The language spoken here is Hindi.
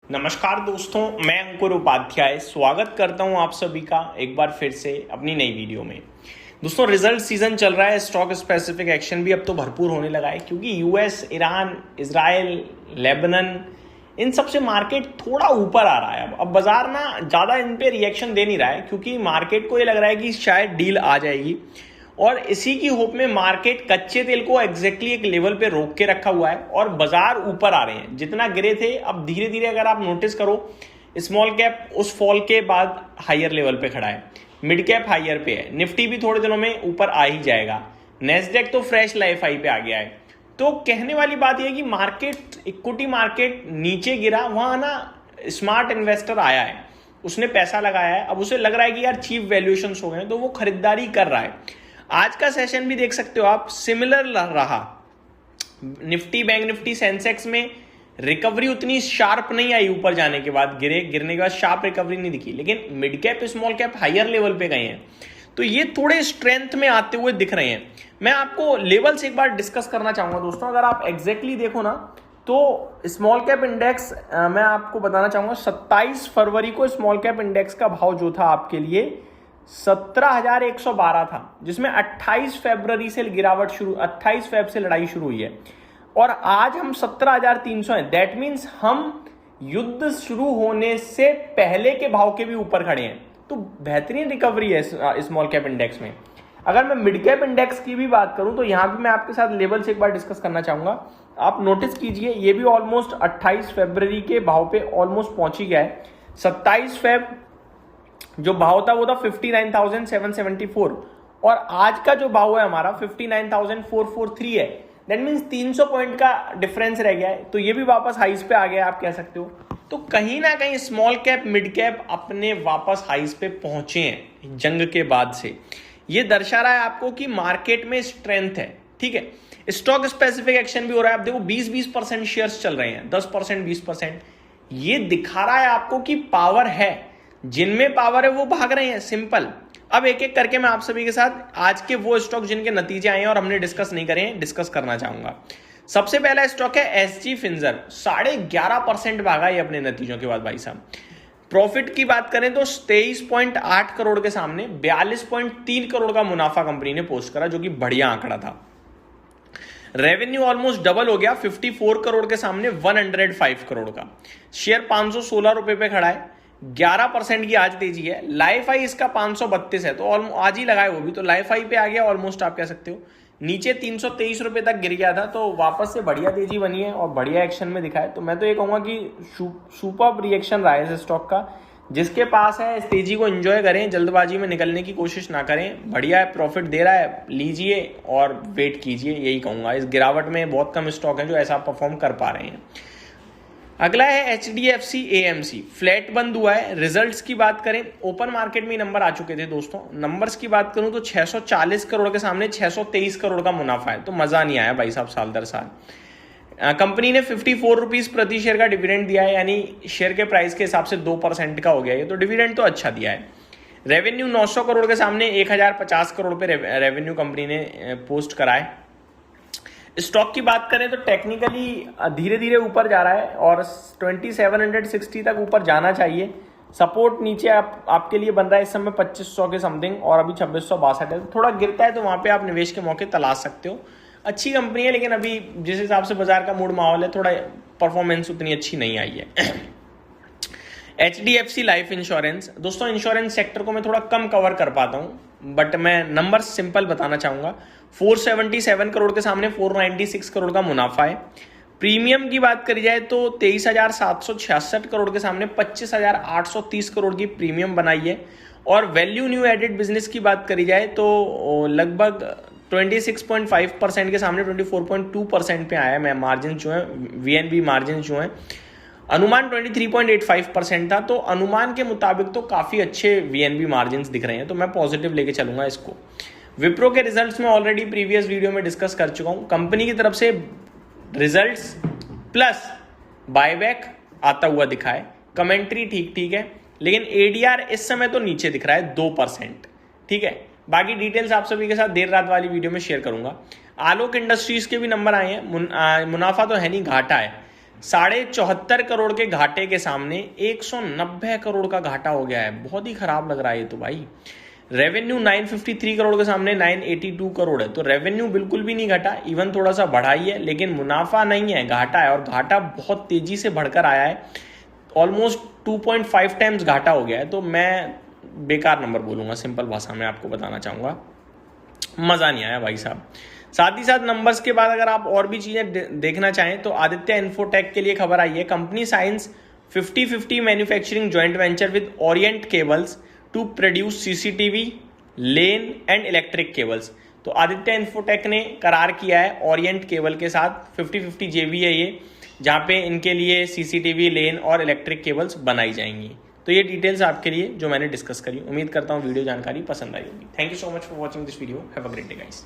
नमस्कार दोस्तों, मैं अंकुर उपाध्याय स्वागत करता हूं आप सभी का एक बार फिर से अपनी नई वीडियो में। दोस्तों, रिजल्ट सीजन चल रहा है, स्टॉक स्पेसिफिक एक्शन भी अब तो भरपूर होने लगा है क्योंकि यूएस, ईरान, इजराइल, लेबनान, इन सब से मार्केट थोड़ा ऊपर आ रहा है। अब बाजार ना ज़्यादा इन पे रिएक्शन दे नहीं रहा है क्योंकि मार्केट को ये लग रहा है कि शायद डील आ जाएगी और इसी की होप में मार्केट कच्चे तेल को एग्जैक्टली एक लेवल पे रोक के रखा हुआ है और बाजार ऊपर आ रहे हैं। जितना गिरे थे अब धीरे धीरे अगर आप नोटिस करो, स्मॉल कैप उस फॉल के बाद हायर लेवल पे खड़ा है, मिड कैप हायर पे है, निफ्टी भी थोड़े दिनों में ऊपर आ ही जाएगा, नेस्डेक तो फ्रेश लाइफ हाई पे आ गया है। तो कहने वाली बात यह कि मार्केट, इक्विटी मार्केट नीचे गिरा, वहां ना स्मार्ट इन्वेस्टर आया है, उसने पैसा लगाया है, अब उसे लग रहा है कि यार चीप वैल्यूएशन हो गए, तो वो खरीदारी कर रहा है। आज का सेशन भी देख सकते हो आप, सिमिलर रहा। निफ्टी, बैंक निफ्टी, सेंसेक्स में रिकवरी उतनी शार्प नहीं आई, ऊपर जाने के बाद गिरने के बाद शार्प रिकवरी नहीं दिखी, लेकिन mid cap, small cap higher level पे गए हैं, तो ये थोड़े स्ट्रेंथ में आते हुए दिख रहे हैं। मैं आपको लेवल्स एक बार डिस्कस करना चाहूंगा दोस्तों। अगर आप एग्जैक्टली देखो ना तो स्मॉल कैप इंडेक्स मैं आपको बताना चाहूंगा, 27 फरवरी को स्मॉल कैप इंडेक्स का भाव जो था आपके लिए 17,112 था, जिसमें 28 फरवरी से गिरावट शुरू, 28 फेब से लड़ाई शुरू हुई है और आज हम 17,300 हैं। दैट मीन्स हम युद्ध शुरू होने से पहले के भाव के भी ऊपर खड़े हैं, तो बेहतरीन रिकवरी है स्मॉल कैप इंडेक्स में। अगर मैं मिड कैप इंडेक्स की भी बात करूं तो यहां भी मैं आपके साथ लेवल से एक बार डिस्कस करना चाहूंगा। आप नोटिस कीजिए, ये भी ऑलमोस्ट 28 फरवरी के भाव पे ऑलमोस्ट पहुंच ही गया है। 27 फेब जो भाव था वो था 59,774 और आज का जो भाव है हमारा 59,443 है। दैट मीन्स 300 पॉइंट का डिफरेंस रह गया है, तो ये भी वापस हाइस पे आ गया आप कह सकते हो। तो कहीं ना कहीं स्मॉल कैप, मिड कैप अपने वापस हाइस पे पहुंचे हैं जंग के बाद से। ये दर्शा रहा है आपको कि मार्केट में स्ट्रेंथ है। ठीक है, स्टॉक स्पेसिफिक एक्शन भी हो रहा है। आप देखो 20% शेयर्स चल रहे हैं, 10%, 20%। ये दिखा रहा है आपको कि पावर है, जिनमें पावर है वो भाग रहे हैं, सिंपल। अब एक एक करके मैं आप सभी के साथ आज के वो स्टॉक जिनके नतीजे आए हैं और हमने डिस्कस नहीं करे हैं, डिस्कस करना चाहूंगा। सबसे पहला स्टॉक है एसजी फिंजर, 11.5% भागा ये अपने नतीजों के बाद भाई साहब। प्रॉफिट की बात करें तो 23.8 करोड़ के सामने 42.3 करोड़ का मुनाफा कंपनी ने पोस्ट करा, जो कि बढ़िया आंकड़ा था। रेवेन्यू ऑलमोस्ट डबल हो गया, 54 करोड़ के सामने 105 करोड़ का। शेयर 516 रुपए पे खड़ा है, 11% की आज तेजी है। लाइफ हाई इसका 532 है, तो आज ही लगाए वो भी, तो लाइफ हाई पे आ गया ऑलमोस्ट, आप कह सकते हो। नीचे 323 रुपए तक गिर गया था, तो वापस से बढ़िया तेजी बनी है और बढ़िया एक्शन में दिखा है। तो मैं तो ये कहूंगा कि सुपर रिएक्शन रहा है इस स्टॉक का। जिसके पास है इस तेजी को एंजॉय करें, जल्दबाजी में निकलने की कोशिश ना करें। बढ़िया है, प्रॉफिट दे रहा है, लीजिए और वेट कीजिए, यही कहूंगा। इस गिरावट में बहुत कम स्टॉक हैं जो ऐसा परफॉर्म कर पा रहे हैं। अगला है एचडीएफसी एएमसी, फ्लैट बंद हुआ है। रिजल्ट्स की बात करें, ओपन मार्केट में नंबर आ चुके थे दोस्तों। नंबर्स की बात करूं तो 640 करोड़ के सामने 623 करोड़ का मुनाफा है, तो मजा नहीं आया भाई साहब साल दर साल। कंपनी ने 54 रुपीज प्रति शेयर का डिविडेंड दिया है, यानी शेयर के प्राइस के हिसाब से 2% का हो गया है, तो डिविडेंड तो अच्छा दिया है। रेवेन्यू 900 करोड़ के सामने 1050 करोड़ पे रेवेन्यू कंपनी ने पोस्ट करा है। स्टॉक की बात करें तो टेक्निकली धीरे धीरे ऊपर जा रहा है और 2760 तक ऊपर जाना चाहिए। सपोर्ट नीचे आपके लिए बन रहा है इस समय 2500 के समथिंग, और अभी 2662 है। थोड़ा गिरता है तो वहां पे आप निवेश के मौके तलाश सकते हो। अच्छी कंपनी है, लेकिन अभी जिस हिसाब से बाजार का मूड माहौल है, थोड़ा परफॉर्मेंस उतनी अच्छी नहीं आई है। एचडीएफसी लाइफ इंश्योरेंस, दोस्तों इंश्योरेंस सेक्टर को मैं थोड़ा कम कवर कर पाता हूं, बट मैं नंबर सिंपल बताना चाहूंगा। 477 करोड़ के सामने 496 करोड़ का मुनाफा है। प्रीमियम की बात करी जाए तो 23,766 करोड़ के सामने 25,830 करोड़ की प्रीमियम बनाई है। और वैल्यू न्यू एडेड बिजनेस की बात करी जाए तो लगभग 26.5% के सामने 24.2% पे आया है। मार्जिन जो है, वीएनबी मार्जिन जो है, अनुमान 23.85% था, तो अनुमान के मुताबिक तो काफी अच्छे वीएनबी मार्जिन्स दिख रहे हैं, तो मैं पॉजिटिव लेके चलूंगा इसको। विप्रो के रिजल्ट्स में ऑलरेडी प्रीवियस वीडियो में डिस्कस कर चुका हूं। कंपनी की तरफ से रिजल्ट्स प्लस बायबैक आता हुआ दिखा है, कमेंट्री ठीक ठीक है, लेकिन एडीआर इस समय तो नीचे दिख रहा है 2%। ठीक है, बाकी डिटेल्स आप सभी के साथ देर रात वाली वीडियो में शेयर करूंगा। आलोक इंडस्ट्रीज के भी नंबर आए हैं, मुनाफा तो है नहीं, घाटा है। 74.5 करोड़ के घाटे के सामने 190 करोड़ का घाटा हो गया है। बहुत ही खराब लग रहा है ये तो भाई। रेवेन्यू 953 करोड़ के सामने 982 करोड़ है। तो रेवेन्यू बिल्कुल भी नहीं घटा, इवन थोड़ा सा बढ़ा ही है, लेकिन मुनाफा नहीं है, घाटा है। और घाटा बहुत तेजी से बढ़कर आया है, ऑलमोस्ट 2.5 टाइम्स घाटा हो गया है। तो मैं बेकार नंबर बोलूंगा, सिंपल भाषा में आपको बताना चाहूंगा। मजा नहीं आया भाई साहब। साथ ही साथ नंबर्स के बाद अगर आप और भी चीजें देखना चाहें तो आदित्य इन्फोटेक के लिए खबर आई है, company science 50-50 manufacturing joint venture with Orient cables to produce CCTV, LAN and electric cables. तो आदित्य इन्फोटेक ने करार किया है ओरिएंट केबल के साथ, 50-50 जेवी है ये, जहां पे इनके लिए सीसीटीवी, लेन और इलेक्ट्रिक केबल्स बनाई जाएंगी। तो ये डिटेल्स आपके लिए जो मैंने डिस्कस करी, उम्मीद करता हूँ वीडियो जानकारी पसंद आई होगी। Thank you so much for watching this video. Have a great day guys.